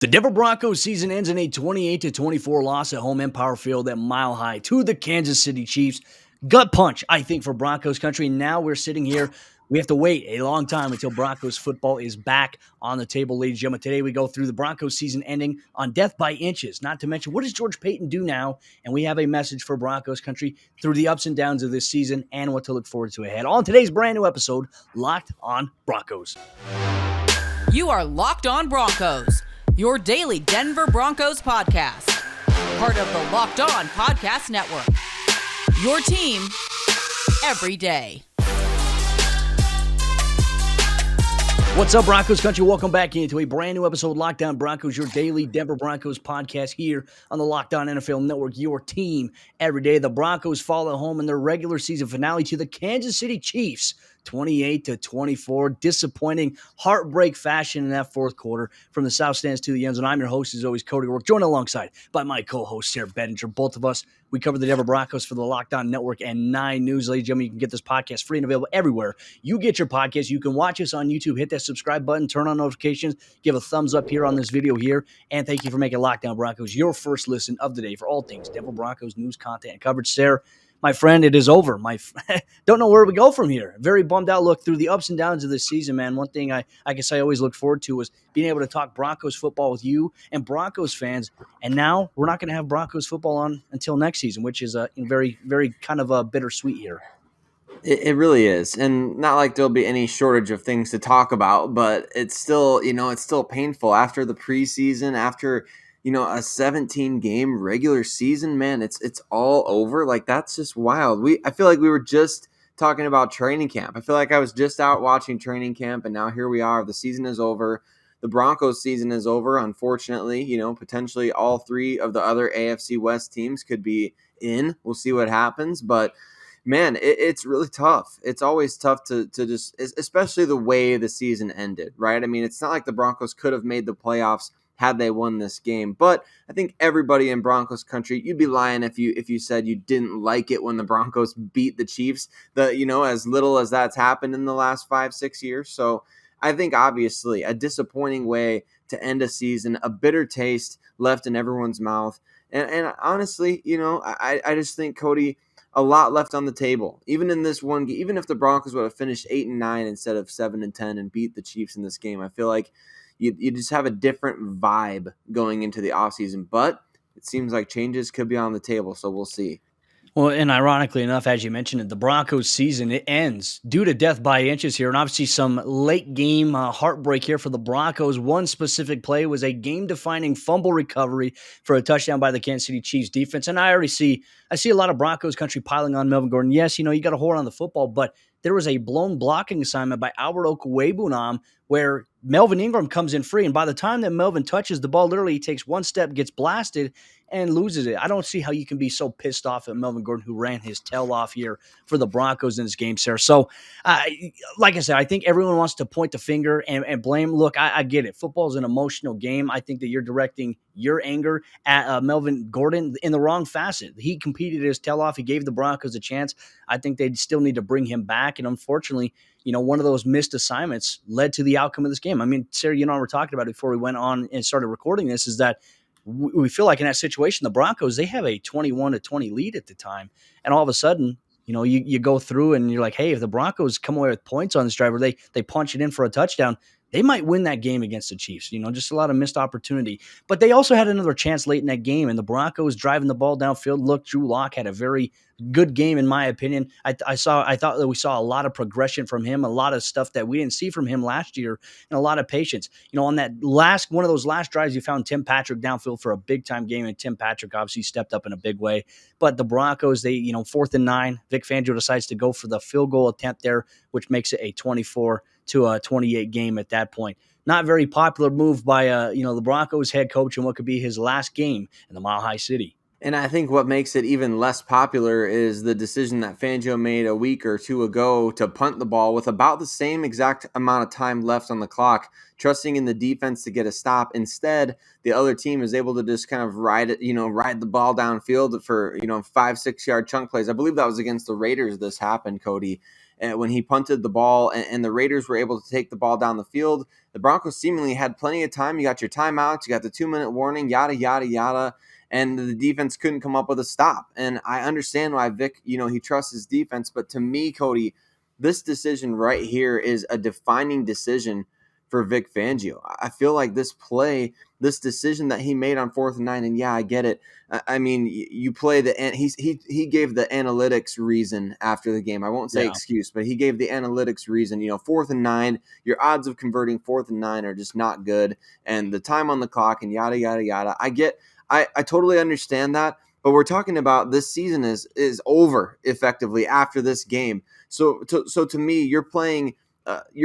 The Denver Broncos season ends in a 28-24 loss at home Empire Field at Mile High to the Kansas City Chiefs. Gut punch, I think, for Broncos country. Now we're sitting here. We have to wait a long time until Broncos football is back on the table, ladies and gentlemen. Today we go through the Broncos season ending on death by inches. Not to mention, what does George Paton do now? And we have a message for Broncos country through the ups and downs of this season and what to look forward to ahead. On today's brand new episode, Locked on Broncos. You are Locked on Broncos, your daily Denver Broncos podcast. Part of the Locked on Podcast Network. Your team every day. What's up, Broncos country? Welcome back into a brand new episode of Locked on Broncos, your daily Denver Broncos podcast here on the Locked on NFL Network, your team every day. The Broncos fall at home in their regular season finale to the Kansas City Chiefs, 28-24. Disappointing, heartbreak fashion in that fourth quarter from the South Stands to the end zone. I'm your host, as always, Cody Roark, joined alongside by my co-host, Sayre, Bedinger. Both of us, we cover the Denver Broncos for the Locked on Network and 9 News. Ladies and gentlemen, you can get this podcast free and available everywhere you get your podcast. You can watch us on YouTube. Hit that subscribe button, turn on notifications, give a thumbs up here on this video here, and thank you for making Locked on Broncos your first listen of the day for all things Denver Broncos news, content, and coverage. Sayre, my friend, it is over. Don't know where we go from here. Very bummed out. Look, through the ups and downs of this season, man, one thing I guess I always looked forward to was being able to talk Broncos football with you and Broncos fans. And now we're not going to have Broncos football on until next season, which is very, very kind of bittersweet here. It really is. And not like there'll be any shortage of things to talk about, but it's still, it's still painful after the preseason, after, a 17-game regular season, man, it's all over. Like, that's just wild. I feel like we were just talking about training camp. I feel like I was just out watching training camp, and now here we are. The season is over. The Broncos season is over. Unfortunately, potentially all 3 of the other AFC West teams could be in. We'll see what happens, but man, it's really tough. It's always tough to just, especially the way the season ended, right? I mean, it's not like the Broncos could have made the playoffs had they won this game, but I think everybody in Broncos country, you'd be lying if you said you didn't like it when the Broncos beat the Chiefs, as little as that's happened in the last 5-6 years. So I think obviously a disappointing way to end a season, a bitter taste left in everyone's mouth. And honestly, I just think, Cody, a lot left on the table. Even in this one game, even if the Broncos would have finished 8-9 instead of 7-10 and beat the Chiefs in this game, I feel like you just have a different vibe going into the offseason. But it seems like changes could be on the table, so we'll see. Well, and ironically enough, as you mentioned, the Broncos season, it ends due to death by inches here. And obviously some late game heartbreak here for the Broncos. One specific play was a game-defining fumble recovery for a touchdown by the Kansas City Chiefs defense. And I see a lot of Broncos country piling on Melvin Gordon. Yes, you got a hold on the football, but there was a blown blocking assignment by Albert Okwuegbunam where Melvin Ingram comes in free. And by the time that Melvin touches the ball, literally he takes one step, gets blasted, and loses it. I don't see how you can be so pissed off at Melvin Gordon, who ran his tail off here for the Broncos in this game, Sayre. So, like I said, I think everyone wants to point the finger and blame. Look, I get it. Football is an emotional game. I think that you're directing your anger at Melvin Gordon in the wrong facet. He competed his tail off. He gave the Broncos a chance. I think they still need to bring him back. And unfortunately, one of those missed assignments led to the outcome of this game. I mean, Sayre, and I were talking about it before we went on and started recording this, is that we feel like in that situation, the Broncos, they have a 21-20 lead at the time. And all of a sudden, you go through and you're like, hey, if the Broncos come away with points on this drive, or they punch it in for a touchdown, they might win that game against the Chiefs. Just a lot of missed opportunity. But they also had another chance late in that game, and the Broncos driving the ball downfield. Look, Drew Lock had a very good game, in my opinion. I thought that we saw a lot of progression from him, a lot of stuff that we didn't see from him last year, and a lot of patience. On that one of those last drives, you found Tim Patrick downfield for a big-time game, and Tim Patrick obviously stepped up in a big way. But the Broncos, they, 4th and 9, Vic Fangio decides to go for the field goal attempt there, which makes it a 24-28 game at that point. Not very popular move by the Broncos head coach in what could be his last game in the Mile High City. And I think what makes it even less popular is the decision that Fangio made a week or two ago to punt the ball with about the same exact amount of time left on the clock, trusting in the defense to get a stop. Instead, the other team is able to just kind of ride the ball downfield for, 5-6 yard chunk plays. I believe that was against the Raiders this happened, Cody. when he punted the ball and the Raiders were able to take the ball down the field. The Broncos seemingly had plenty of time. You got your timeouts, you got the 2-minute warning, yada, yada, yada. And the defense couldn't come up with a stop. And I understand why Vic, he trusts his defense. But to me, Cody, this decision right here is a defining decision for Vic Fangio. I feel like this decision that he made on 4th and 9, and yeah, I get it. I mean, you play he gave the analytics reason after the game. I won't say excuse, but he gave the analytics reason. 4th and 9, your odds of converting 4th and 9 are just not good, and the time on the clock and yada yada yada. I totally understand that, but we're talking about this season is over effectively after this game. So to me, you're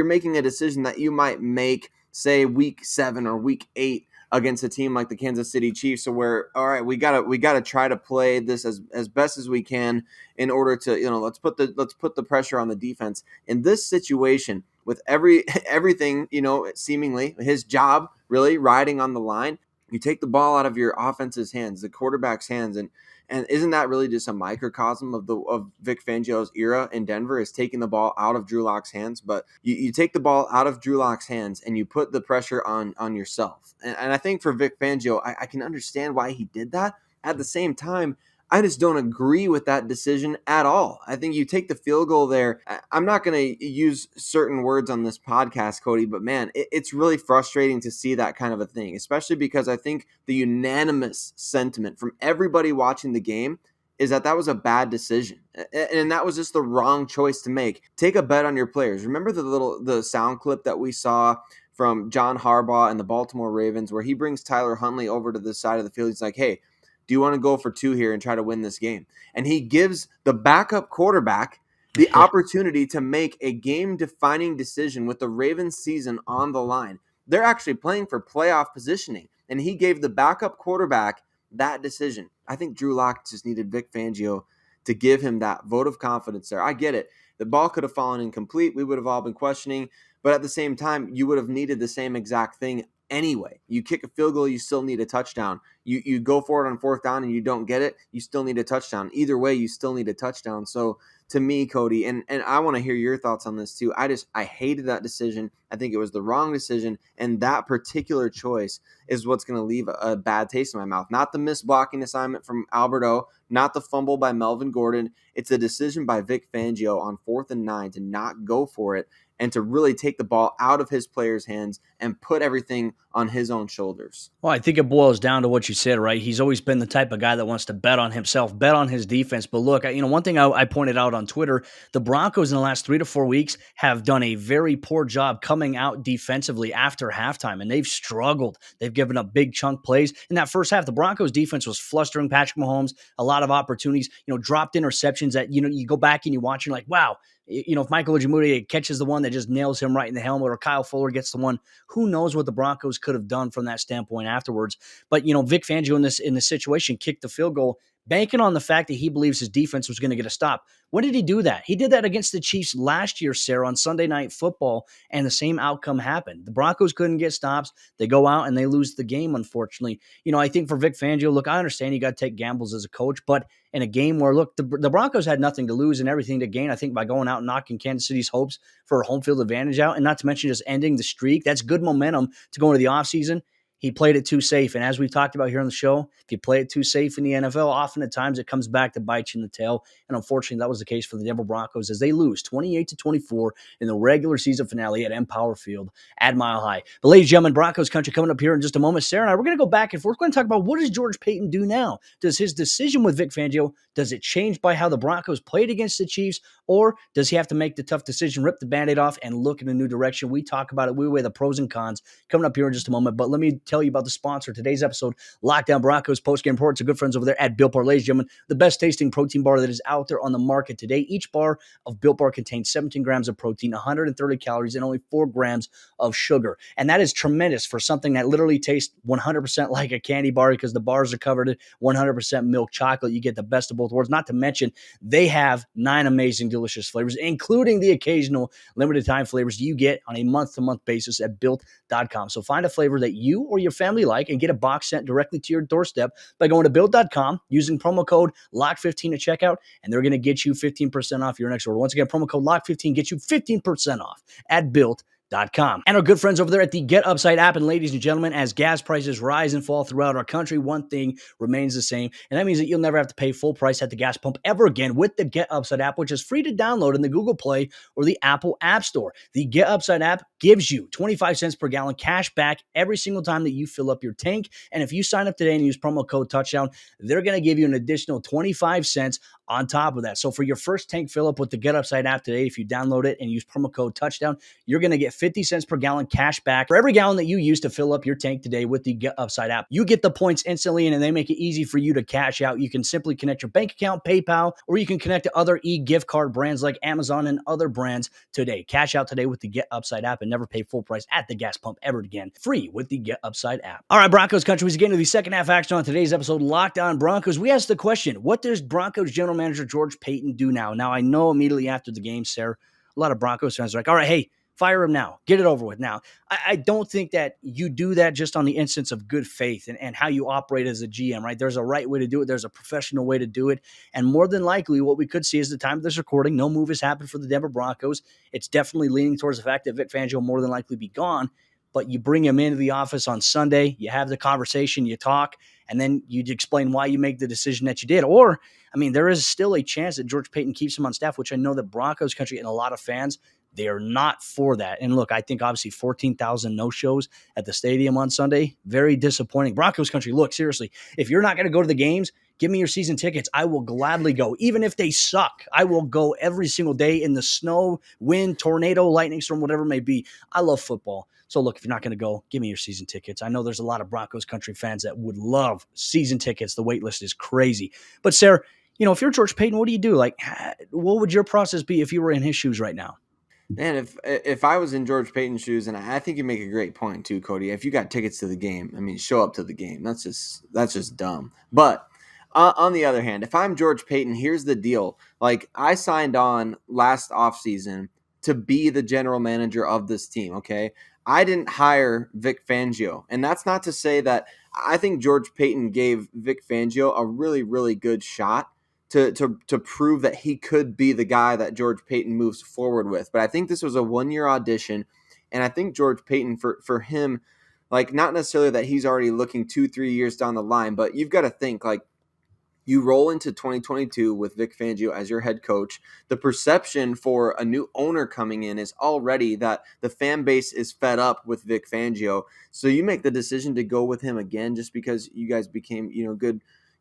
making a decision that you might make, say, week 7 or week 8 against a team like the Kansas City Chiefs. So where, all right, we gotta try to play this as best as we can in order to, let's put the pressure on the defense. In this situation, with everything, seemingly his job really riding on the line, you take the ball out of your offense's hands, the quarterback's hands, and isn't that really just a microcosm of Vic Fangio's era in Denver, is taking the ball out of Drew Lock's hands? But you take the ball out of Drew Lock's hands and you put the pressure on yourself. And I think for Vic Fangio, I can understand why he did that. At the same time, I just don't agree with that decision at all. I think you take the field goal there. I'm not going to use certain words on this podcast, Cody, but man, it's really frustrating to see that kind of a thing, especially because I think the unanimous sentiment from everybody watching the game is that was a bad decision. And that was just the wrong choice to make. Take a bet on your players. Remember the sound clip that we saw from John Harbaugh and the Baltimore Ravens where he brings Tyler Huntley over to the side of the field. He's like, hey, do you want to go for 2 here and try to win this game? And he gives the backup quarterback the opportunity to make a game-defining decision with the Ravens season on the line. They're actually playing for playoff positioning, and he gave the backup quarterback that decision. I think Drew Lock just needed Vic Fangio to give him that vote of confidence there. I get it. The ball could have fallen incomplete. We would have all been questioning. But at the same time, you would have needed the same exact thing anyway. You kick a field goal, you still need a touchdown. You go for it on 4th down and you don't get it, you still need a touchdown. Either way, you still need a touchdown. So to me, Cody, and I want to hear your thoughts on this too. I hated that decision. I think it was the wrong decision, and that particular choice is what's going to leave a bad taste in my mouth. Not the missed blocking assignment from Alberto, not the fumble by Melvin Gordon. It's a decision by Vic Fangio on 4th and 9 to not go for it and to really take the ball out of his players' hands and put everything on his own shoulders. Well, I think it boils down to what you said, right? He's always been the type of guy that wants to bet on himself, bet on his defense. But look, one thing I pointed out on Twitter, the Broncos in the last 3 to 4 weeks have done a very poor job coming out defensively after halftime, and they've struggled. They've given up big chunk plays. In that first half, the Broncos defense was flustering Patrick Mahomes, a lot of opportunities, dropped interceptions that, you go back and you watch and you're like, wow, if Michael Ojemudia catches the one that just nails him right in the helmet, or Kyle Fuller gets the one, who knows what the Broncos could have done from that standpoint afterwards. But, Vic Fangio in this situation kicked the field goal, banking on the fact that he believes his defense was going to get a stop. When did he do that? He did that against the Chiefs last year, Sayre, on Sunday Night Football, and the same outcome happened. The Broncos couldn't get stops. They go out and they lose the game, unfortunately. I think for Vic Fangio, look, I understand you got to take gambles as a coach, but in a game where, look, the Broncos had nothing to lose and everything to gain, I think, by going out and knocking Kansas City's hopes for a home field advantage out, and not to mention just ending the streak. That's good momentum to go into the offseason. He played it too safe. And as we've talked about here on the show, if you play it too safe in the NFL, often at times it comes back to bite you in the tail. And unfortunately, that was the case for the Denver Broncos as they lose 28-24 in the regular season finale at Empower Field at Mile High. But ladies and gentlemen, Broncos Country coming up here in just a moment. Sayre and I, we're going to go back and forth. We're going to talk about what does George Paton do now? Does his decision with Vic Fangio, does it change by how the Broncos played against the Chiefs? Or does he have to make the tough decision, rip the Band-Aid off, and look in a new direction? We talk about it. We weigh the pros and cons coming up here in just a moment. But let me tell you about the sponsor of today's episode, Lockdown Broncos Postgame Report. It's good friends over there at Built Bar. Ladies and gentlemen, the best tasting protein bar that is out there on the market today. Each bar of Built Bar contains 17 grams of protein, 130 calories, and only 4 grams of sugar. And that is tremendous for something that literally tastes 100% like a candy bar, because the bars are covered in 100% milk chocolate. You get the best of both worlds. Not to mention, they have 9 amazing, delicious flavors, including the occasional limited time flavors you get on a month-to-month basis at Built.com. So find a flavor that you or or your family like and get a box sent directly to your doorstep by going to build.com using promo code LOCK15 at checkout, and they're going to get you 15% off your next order. Once again, promo code LOCK15 gets you 15% off at build.com. And our good friends over there at the Get Upside app. And ladies and gentlemen, as gas prices rise and fall throughout our country, one thing remains the same, and that means that you'll never have to pay full price at the gas pump ever again with the Get Upside app, which is free to download in the Google Play or the Apple App Store. The Get Upside app gives you 25 cents per gallon cash back every single time that you fill up your tank. And if you sign up today and use promo code touchdown, they're going to give you an additional 25 cents on top of that. So for your first tank fill up with the Get Upside app today, if you download it and use promo code touchdown, you're going to get 50 cents per gallon cash back for every gallon that you use to fill up your tank today with the Get Upside app. You get the points instantly, and they make it easy for you to cash out. You can simply connect your bank account, PayPal, or you can connect to other e-gift card brands like Amazon and other brands today. Cash out today with the Get Upside app and never pay full price at the gas pump ever again. Free with the Get Upside app. All right, Broncos country, we get into the second half action on today's episode, Locked On Broncos. We asked the question, what does Broncos general manager George Paton do now? Now, I know immediately after the game, Sayre, a lot of Broncos fans are like, all right, hey, fire him now. Get it over with now. I don't think that you do that just on the instance of good faith and how you operate as a GM, right? There's a right way to do it. There's a professional way to do it. And more than likely, what we could see is the time of this recording, no move has happened for the Denver Broncos. It's definitely leaning towards the fact that Vic Fangio will more than likely be gone. But you bring him into the office on Sunday, you have the conversation, you talk, and then you explain why you make the decision that you did. Or, I mean, there is still a chance that George Paton keeps him on staff, which I know that Broncos country and a lot of fans, they are not for that. And look, I think obviously 14,000 no-shows at the stadium on Sunday, very disappointing. Broncos country, look, seriously, if you're not going to go to the games, give me your season tickets. I will gladly go. Even if they suck, I will go every single day in the snow, wind, tornado, lightning storm, whatever it may be. I love football. So look, if you're not going to go, give me your season tickets. I know there's a lot of Broncos country fans that would love season tickets. The wait list is crazy. But Sayre, if you're George Paton, what do you do? Like, what would your process be if you were in his shoes right now? Man, if I was in George Paton's shoes, and I think you make a great point too, Cody. If you got tickets to the game, I mean, show up to the game. That's just dumb. But on the other hand, if I'm George Paton, here's the deal. Like, I signed on last offseason to be the general manager of this team, okay? I didn't hire Vic Fangio. And that's not to say that I think George Paton gave Vic Fangio a really, really good shot to prove that he could be the guy that George Paton moves forward with. But I think this was a one-year audition, and I think George Paton, for him, like, not necessarily that he's already looking 2-3 years down the line, but you've got to think, like, you roll into 2022 with Vic Fangio as your head coach. The perception for a new owner coming in is already that the fan base is fed up with Vic Fangio. So you make the decision to go with him again just because you guys became,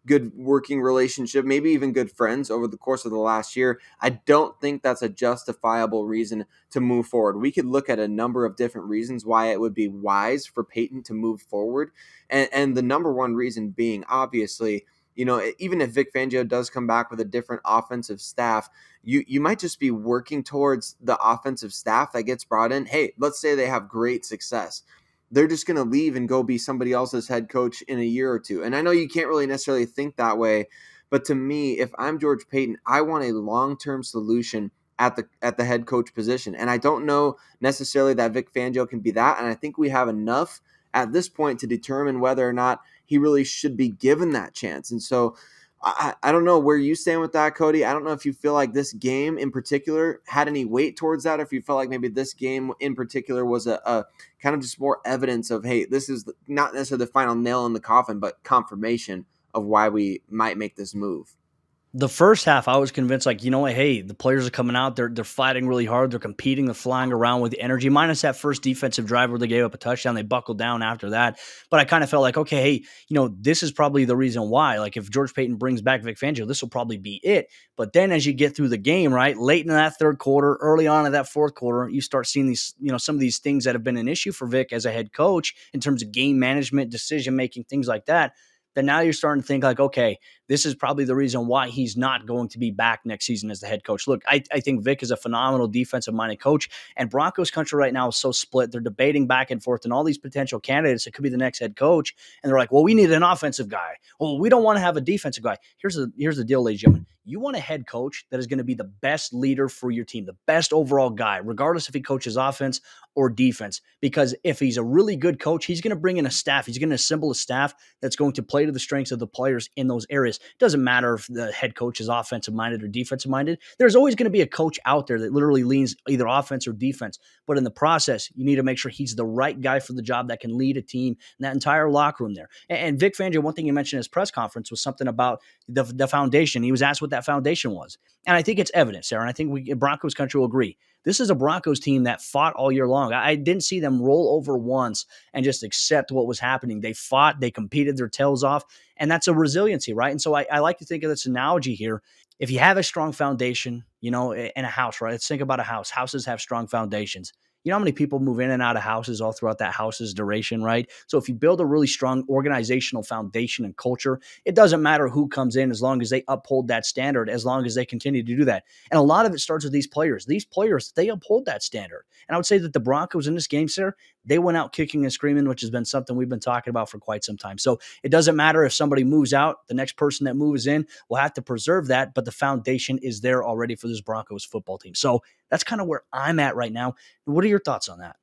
good working relationship, maybe even good friends over the course of the last year. I don't think that's a justifiable reason to move forward. We could look at a number of different reasons why it would be wise for Paton to move forward. And the number one reason being, obviously, even if Vic Fangio does come back with a different offensive staff, you might just be working towards the offensive staff that gets brought in. Hey, let's say they have great success. They're just going to leave and go be somebody else's head coach in a year or two. And I know you can't really necessarily think that way, but to me, if I'm George Paton, I want a long-term solution at the head coach position. And I don't know necessarily that Vic Fangio can be that. And I think we have enough at this point to determine whether or not he really should be given that chance. And so I don't know where you stand with that, Cody. I don't know if you feel like this game in particular had any weight towards that, or if you felt like maybe this game in particular was a kind of just more evidence of, hey, this is not necessarily the final nail in the coffin, but confirmation of why we might make this move. The first half, I was convinced, like, hey, the players are coming out. They're fighting really hard. They're competing. They're flying around with energy, minus that first defensive drive where they gave up a touchdown. They buckled down after that. But I kind of felt like, okay, hey, this is probably the reason why. Like, if George Paton brings back Vic Fangio, this will probably be it. But then as you get through the game, right, late in that third quarter, early on in that fourth quarter, you start seeing these, some of these things that have been an issue for Vic as a head coach in terms of game management, decision-making, things like that. Then now you're starting to think like, okay, this is probably the reason why he's not going to be back next season as the head coach. Look, I think Vic is a phenomenal defensive-minded coach, and Broncos country right now is so split. They're debating back and forth and all these potential candidates that could be the next head coach, and they're like, well, we need an offensive guy. Well, we don't want to have a defensive guy. Here's the deal, ladies and gentlemen. You want a head coach that is going to be the best leader for your team, the best overall guy, regardless if he coaches offense or defense. Because if he's a really good coach, he's going to bring in a staff. He's going to assemble a staff that's going to play to the strengths of the players in those areas. It doesn't matter if the head coach is offensive minded or defensive minded. There's always going to be a coach out there that literally leans either offense or defense. But in the process, you need to make sure he's the right guy for the job that can lead a team and that entire locker room there. And Vic Fangio, one thing he mentioned in his press conference was something about the foundation. He was asked what that foundation was. And I think it's evident, Sayre, and I think Broncos country will agree. This is a Broncos team that fought all year long. I didn't see them roll over once and just accept what was happening. They fought, they competed their tails off, and that's a resiliency, right? And so I like to think of this analogy here. If you have a strong foundation, in a house, right? Let's think about a house. Houses have strong foundations. You know how many people move in and out of houses all throughout that house's duration, right? So if you build a really strong organizational foundation and culture, it doesn't matter who comes in as long as they uphold that standard, as long as they continue to do that. And a lot of it starts with these players. These players, they uphold that standard. And I would say that the Broncos in this game, sir, they went out kicking and screaming, which has been something we've been talking about for quite some time. So it doesn't matter if somebody moves out, the next person that moves in will have to preserve that, but the foundation is there already for this Broncos football team. So that's kind of where I'm at right now. What are your thoughts on that?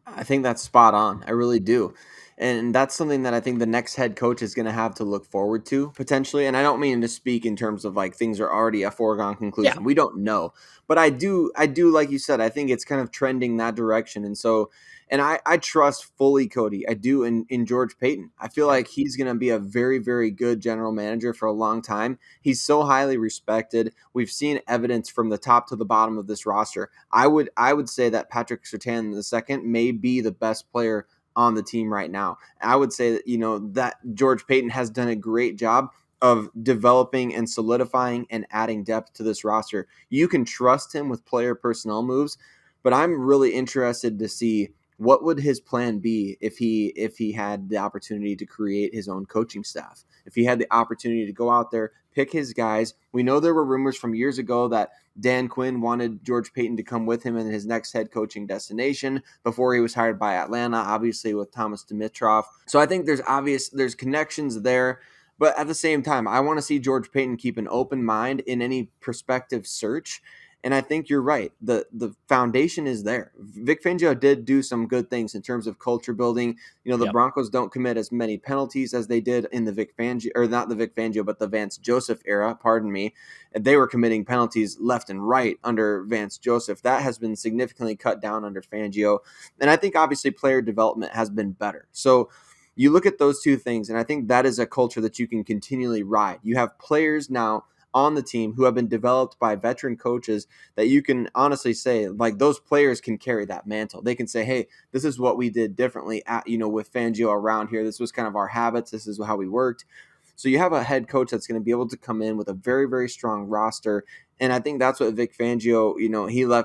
I think that's spot on. I really do. And that's something that I think the next head coach is going to have to look forward to potentially. And I don't mean to speak in terms of like things are already a foregone Yeah. conclusion. We don't know. But I do, like you said, I think it's kind of trending that direction. And so, and I trust fully Cody. I do in George Paton. I feel Yeah. like he's going to be a very, very good general manager for a long time. He's so highly respected. We've seen evidence from the top to the bottom of this roster. I would say that Patrick Surtain II may be the best player on the team right now. I would say that that George Paton has done a great job of developing and solidifying and adding depth to this roster. You can trust him with player personnel moves, but I'm really interested to see what would his plan be if he had the opportunity to create his own coaching staff. If he had the opportunity to go out there, pick his guys. We know there were rumors from years ago that Dan Quinn wanted George Paton to come with him in his next head coaching destination before he was hired by Atlanta, obviously with Thomas Dimitroff. So I think there's connections there. But at the same time, I want to see George Paton keep an open mind in any prospective search. And I think you're right. The foundation is there. Vic Fangio did do some good things in terms of culture building. The Yep. Broncos don't commit as many penalties as they did in the Vic Fangio, or not the Vic Fangio, but the Vance Joseph era, pardon me. And they were committing penalties left and right under Vance Joseph. That has been significantly cut down under Fangio. And I think obviously player development has been better. So you look at those two things, and I think that is a culture that you can continually ride. You have players now on the team who have been developed by veteran coaches that you can honestly say, like, those players can carry that mantle. They can say, hey, this is what we did differently with Fangio around here. This was kind of our habits. This is how we worked. So you have a head coach that's going to be able to come in with a very, very strong roster. And I think that's what Vic Fangio,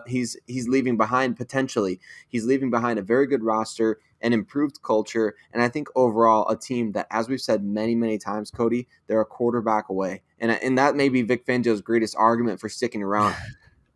he's leaving behind potentially. He's leaving behind a very good roster, an improved culture, and I think overall a team that, as we've said many, many times, Cody, they're a quarterback away. And that may be Vic Fangio's greatest argument for sticking around.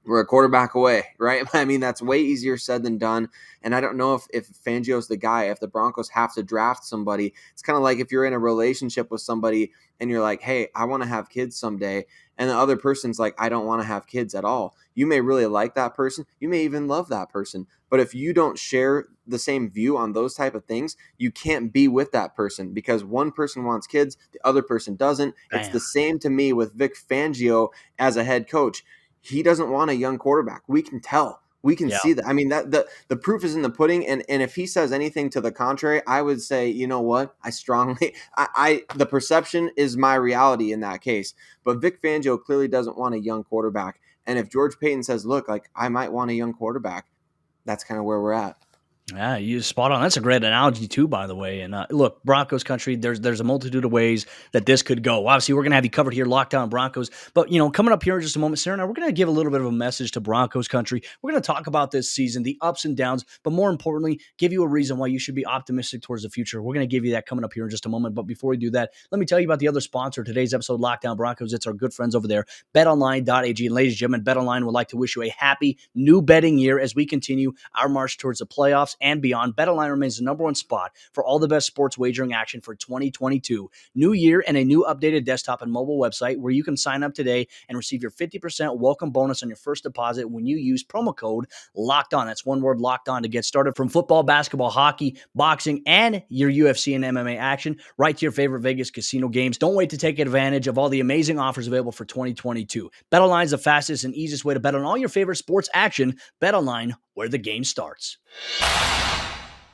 We're a quarterback away, right? I mean, that's way easier said than done. And I don't know if Fangio's the guy, if the Broncos have to draft somebody. It's kind of like if you're in a relationship with somebody and you're like, hey, I want to have kids someday. And the other person's like, I don't want to have kids at all. You may really like that person. You may even love that person. But if you don't share the same view on those type of things, you can't be with that person because one person wants kids, the other person doesn't. It's Bam. the same to me with Vic Fangio as a head coach. He doesn't want a young quarterback. We can tell. We can Yeah. see that. I mean, that the proof is in the pudding. And if he says anything to the contrary, I would say, you know what? The perception is my reality in that case. But Vic Fangio clearly doesn't want a young quarterback. And if George Paton says, look, like I might want a young quarterback, that's kind of where we're at. Yeah, you spot on. That's a great analogy too, by the way. And look, Broncos country. There's a multitude of ways that this could go. Obviously, we're gonna have you covered here, Lockdown Broncos. But coming up here in just a moment, Sarah and I, we're gonna give a little bit of a message to Broncos country. We're gonna talk about this season, the ups and downs, but more importantly, give you a reason why you should be optimistic towards the future. We're gonna give you that coming up here in just a moment. But before we do that, let me tell you about the other sponsor of today's episode, Lockdown Broncos. It's our good friends over there, BetOnline.ag. And ladies and gentlemen, BetOnline would like to wish you a happy new betting year as we continue our march towards the playoffs playoffs, and beyond, BetOnline remains the number one spot for all the best sports wagering action for 2022. New year and a new updated desktop and mobile website where you can sign up today and receive your 50% welcome bonus on your first deposit when you use promo code Locked On. That's one word, Locked On, to get started. From football, basketball, hockey, boxing, and your UFC and MMA action, right to your favorite Vegas casino games. Don't wait to take advantage of all the amazing offers available for 2022. BetOnline is the fastest and easiest way to bet on all your favorite sports action. BetOnline, where the game starts.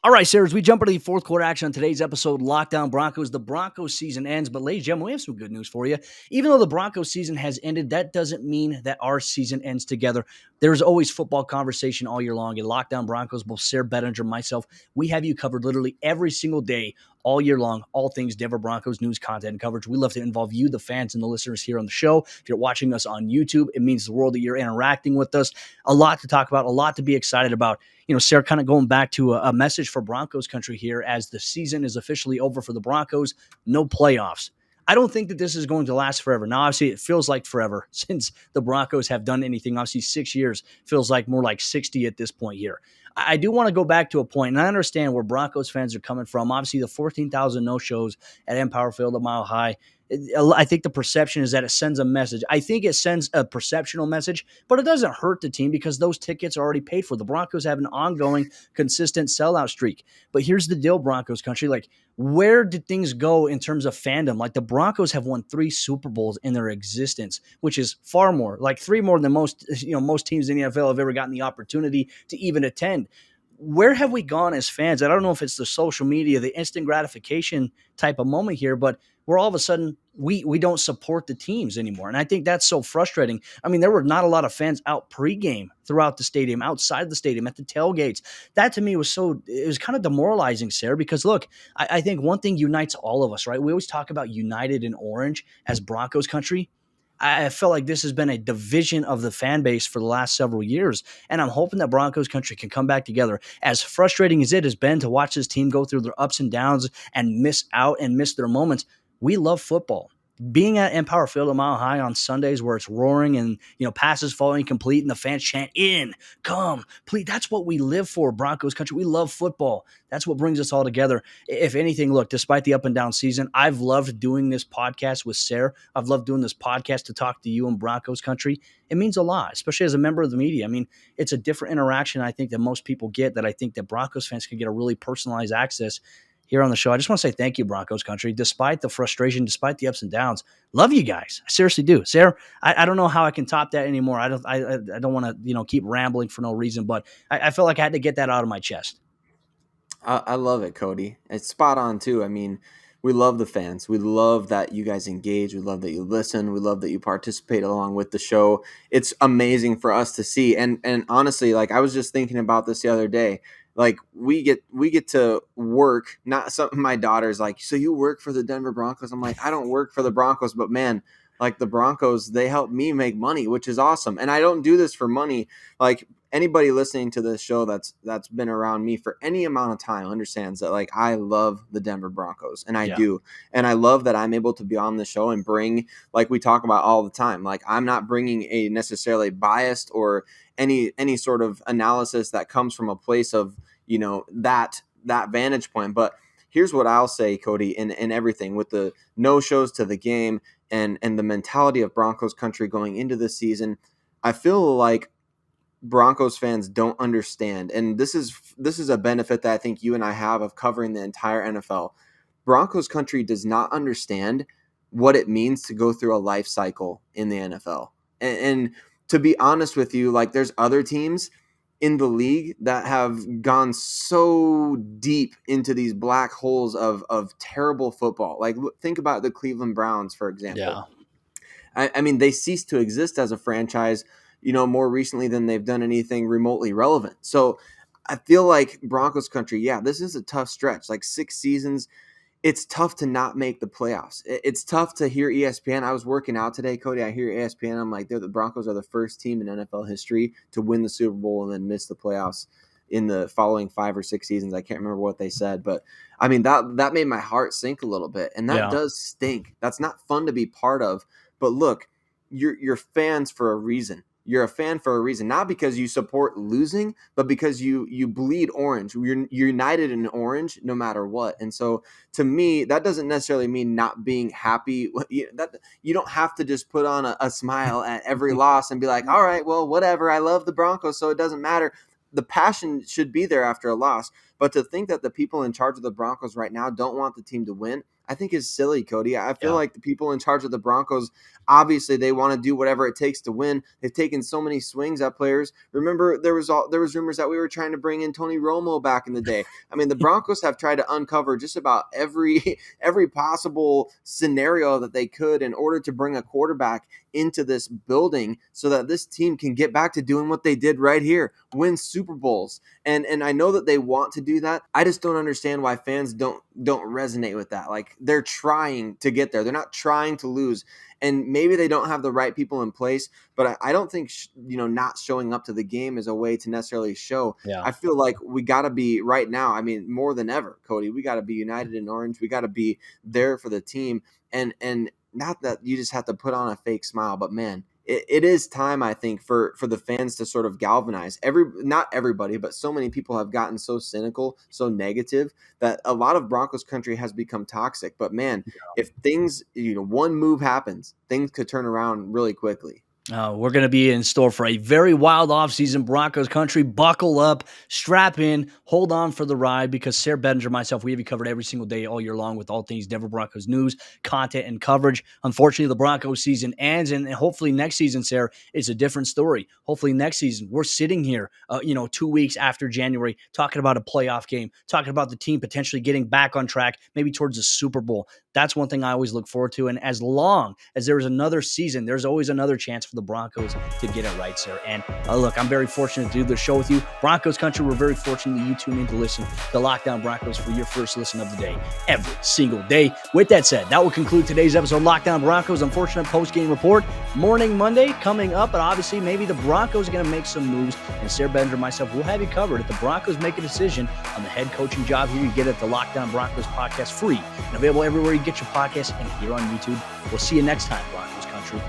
All right, Sayre, as we jump into the fourth quarter action on today's episode, Lockdown Broncos, the Broncos season ends. But ladies and gentlemen, we have some good news for you. Even though the Broncos season has ended, that doesn't mean that our season ends together. There's always football conversation all year long. At Lockdown Broncos, both Sayre, Bedinger, myself, we have you covered literally every single day, all year long, all things Denver Broncos news, content, and coverage. We love to involve you, the fans, and the listeners here on the show. If you're watching us on YouTube, it means the world that you're interacting with us. A lot to talk about, a lot to be excited about. Sayre, kind of going back to a message for Broncos country here as the season is officially over for the Broncos. No playoffs. I don't think that this is going to last forever. Now, obviously, it feels like forever since the Broncos have done anything. Obviously, 6 years feels like more like 60 at this point here. I do want to go back to a point, and I understand where Broncos fans are coming from. Obviously, the 14,000 no-shows at Empower Field, a Mile High. I think the perception is that it sends a message. I think it sends a perceptional message, but it doesn't hurt the team because those tickets are already paid for. The Broncos have an ongoing, consistent sellout streak. But here's the deal, Broncos country. Where did things go in terms of fandom? The Broncos have won 3 Super Bowls in their existence, which is far more, 3 more than most teams in the NFL have ever gotten the opportunity to even attend. Where have we gone as fans? I don't know if it's the social media, the instant gratification type of moment here, but where all of a sudden we don't support the teams anymore. And I think that's so frustrating. I mean, there were not a lot of fans out pregame throughout the stadium, outside the stadium, at the tailgates. That to me was kind of demoralizing, Sayre, because look, I think one thing unites all of us, right? We always talk about united in orange as Broncos country. I felt like this has been a division of the fan base for the last several years, and I'm hoping that Broncos country can come back together. As frustrating as it has been to watch this team go through their ups and downs and miss out and miss their moments, we love football. Being at Empower Field a Mile High on Sundays where it's roaring and passes falling complete and the fans chant in, come, please. That's what we live for, Broncos country. We love football. That's what brings us all together. If anything, look, despite the up and down season, I've loved doing this podcast with Sayre. I've loved doing this podcast to talk to you in Broncos country. It means a lot, especially as a member of the media. I mean, it's a different interaction I think that most people get, that I think that Broncos fans can get a really personalized access here on the show. I just want to say thank you, Broncos country. Despite the frustration, despite the ups and downs, love you guys. I seriously do. Sayre, I don't know how I can top that anymore. I don't want to keep rambling for no reason, but I felt like I had to get that out of my chest. I love it, Cody. It's spot on too. I mean, we love the fans. We love that you guys engage. We love that you listen. We love that you participate along with the show. It's amazing for us to see. And honestly, I was just thinking about this the other day. We get to work. Not something my daughter's like, so you work for the Denver Broncos? I'm like, I don't work for the Broncos, but man, the Broncos, they help me make money, which is awesome. And I don't do this for money. Anybody listening to this show that's been around me for any amount of time understands that I love the Denver Broncos, and I do. And I love that I'm able to be on the show and bring, we talk about all the time, I'm not bringing a necessarily biased or any sort of analysis that comes from a place of, that vantage point. But here's what I'll say, Cody, in everything with the no-shows to the game and the mentality of Broncos country going into the season, I feel like Broncos fans don't understand, and this is a benefit that I think you and I have of covering the entire NFL. Broncos country does not understand what it means to go through a life cycle in the NFL. And to be honest with you, there's other teams in the league that have gone so deep into these black holes of terrible football. Think about the Cleveland Browns, for example. Yeah. I mean, they ceased to exist as a franchise, more recently than they've done anything remotely relevant. So I feel like Broncos country, this is a tough stretch. 6 seasons, it's tough to not make the playoffs. It's tough to hear ESPN. I was working out today, Cody. I hear ESPN. I'm like, the Broncos are the first team in NFL history to win the Super Bowl and then miss the playoffs in the following 5 or 6 seasons. I can't remember what they said, but I mean, that made my heart sink a little bit. And that does stink. That's not fun to be part of. But look, you're fans for a reason. You're a fan for a reason, not because you support losing, but because you bleed orange. You're united in orange no matter what. And so to me, that doesn't necessarily mean not being happy. That you don't have to just put on a smile at every loss and be like, all right, well, whatever. I love the Broncos, so it doesn't matter. The passion should be there after a loss. But to think that the people in charge of the Broncos right now don't want the team to win, I think is silly, Cody. I feel like the people in charge of the Broncos, obviously they want to do whatever it takes to win. They've taken so many swings at players. Remember, there was rumors that we were trying to bring in Tony Romo back in the day. I mean, the Broncos have tried to uncover just about every possible scenario that they could in order to bring a quarterback into this building so that this team can get back to doing what they did right here, win Super Bowls. And I know that they want to do that. I just don't understand why fans don't resonate with that. Like, they're trying to get there. They're not trying to lose. And maybe they don't have the right people in place, but I don't think, not showing up to the game is a way to necessarily show. Yeah. I feel like we got to be right now. I mean, more than ever, Cody, we got to be united in orange. We got to be there for the team. And not that you just have to put on a fake smile, but man, it is time, I think, for the fans to sort of galvanize. Not everybody, but so many people have gotten so cynical, so negative, that a lot of Broncos country has become toxic. But man, if things, one move happens, things could turn around really quickly. We're going to be in store for a very wild offseason. Broncos country. Buckle up, strap in, hold on for the ride, because Sayre, Bedinger, myself, we have you covered every single day all year long with all things Denver Broncos news, content, and coverage. Unfortunately, the Broncos season ends, and hopefully next season, Sayre, is a different story. Hopefully next season, we're sitting here, 2 weeks after January, talking about a playoff game, talking about the team potentially getting back on track, maybe towards the Super Bowl. That's one thing I always look forward to. And as long as there is another season, there's always another chance for the Broncos to get it right, Sayre. And look, I'm very fortunate to do the show with you. Broncos country, we're very fortunate that you tune in to listen to Locked On Broncos for your first listen of the day every single day. With that said, that will conclude today's episode of Locked On Broncos. Unfortunate post-game report. Morning Monday coming up, but obviously maybe the Broncos are going to make some moves. And Sayre, Bedinger, myself, will have you covered. If the Broncos make a decision on the head coaching job here, you get it at the Locked On Broncos podcast, free and available everywhere you get your podcasts and here on YouTube. We'll see you next time, Broncos country.